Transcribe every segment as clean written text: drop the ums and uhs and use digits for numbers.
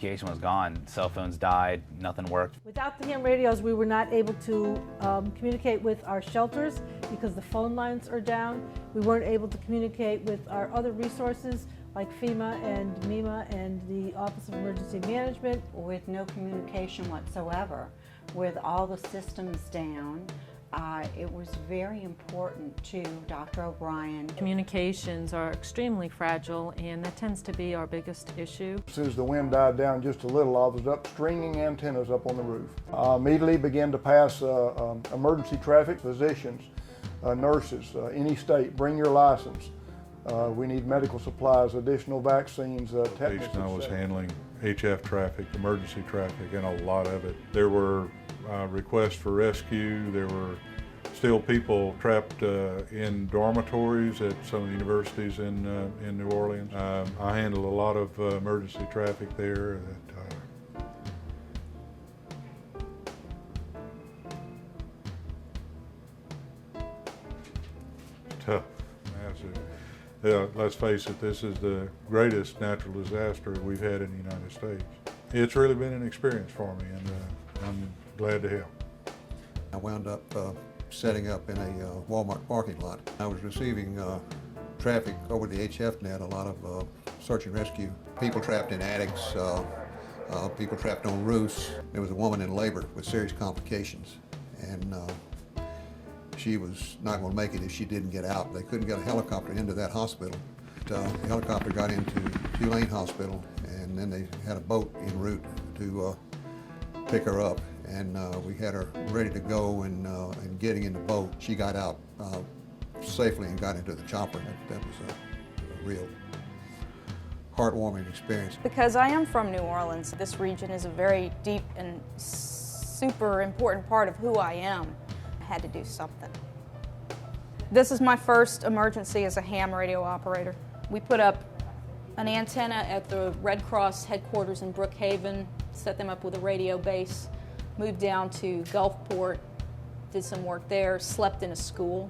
communication was gone. Cell phones died, nothing worked. Without the ham radios, we were not able to communicate with our shelters because the phone lines are down. We weren't able to communicate with our other resources like FEMA and MEMA and the Office of Emergency Management. With no communication whatsoever, with all the systems down, it was very important to Dr. O'Brien. Communications are extremely fragile, and that tends to be our biggest issue. As soon as the wind died down just a little, I was up stringing antennas up on the roof. Immediately began to pass emergency traffic, physicians, nurses, any state, bring your license. We need medical supplies, additional vaccines, techniques. I was handling HF traffic, emergency traffic, and a lot of it. There were requests for rescue. There were still people trapped in dormitories at some of the universities in New Orleans. I handled a lot of emergency traffic there. Tough, massive. Yeah, let's face it, this is the greatest natural disaster we've had in the United States. It's really been an experience for me, and I'm glad to help. I wound up setting up in a Walmart parking lot. I was receiving traffic over the HF net, a lot of search and rescue. People trapped in attics, people trapped on roofs. There was a woman in labor with serious complications, and she was not going to make it if she didn't get out. They couldn't get a helicopter into that hospital. The helicopter got into Tulane Hospital, and then they had a boat en route to pick her up. And we had her ready to go, and getting in the boat, she got out safely and got into the chopper. That was a real heartwarming experience. Because I am from New Orleans, this region is a very deep and super important part of who I am. I had to do something. This is my first emergency as a ham radio operator. We put up an antenna at the Red Cross headquarters in Brookhaven, set them up with a radio base, moved down to Gulfport, did some work there, slept in a school.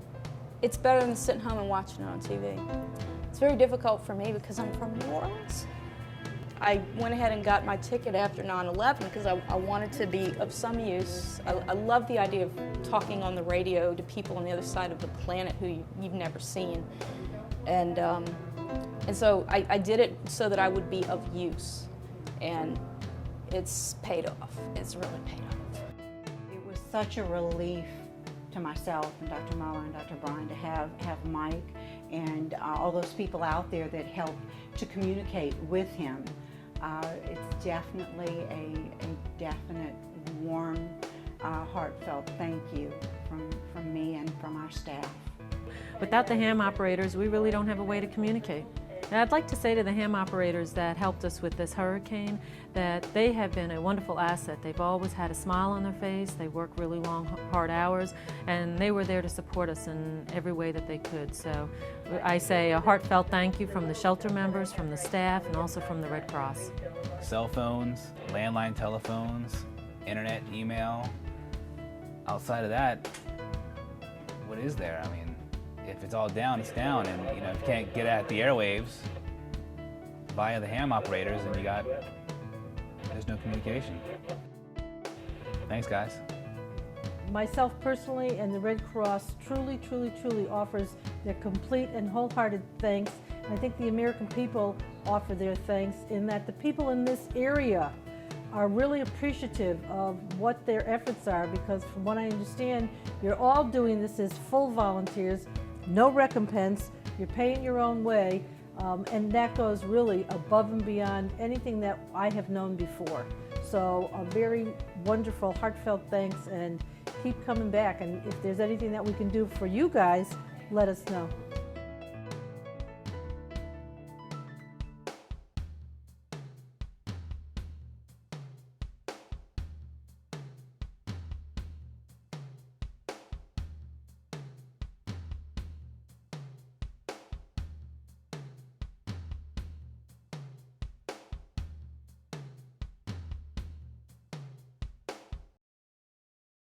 It's better than sitting home and watching it on TV. It's very difficult for me because I'm from New Orleans. I went ahead and got my ticket after 9/11 because I wanted to be of some use. I love the idea of talking on the radio to people on the other side of the planet who you've never seen. And so I did it so that I would be of use. And it's paid off. It's really paid off. It was such a relief to myself and Dr. Muller and Dr. Bryan to have Mike and all those people out there that helped to communicate with him. It's definitely a definite, warm, heartfelt thank you from me and from our staff. Without the ham operators, we really don't have a way to communicate. And I'd like to say to the ham operators that helped us with this hurricane that they have been a wonderful asset. They've always had a smile on their face, they work really long, hard hours, and they were there to support us in every way that they could. So I say a heartfelt thank you from the shelter members, from the staff, and also from the Red Cross. Cell phones, landline telephones, internet, email. Outside of that, what is there? I mean, if it's all down, it's down, and if you can't get at the airwaves via the ham operators, then there's no communication. Thanks, guys. Myself personally and the Red Cross truly offers their complete and wholehearted thanks. And I think the American people offer their thanks in that the people in this area are really appreciative of what their efforts are, because from what I understand, you're all doing this as full volunteers, no recompense, you're paying your own way, and that goes really above and beyond anything that I have known before. So a very wonderful, heartfelt thanks, and keep coming back. And if there's anything that we can do for you guys, let us know.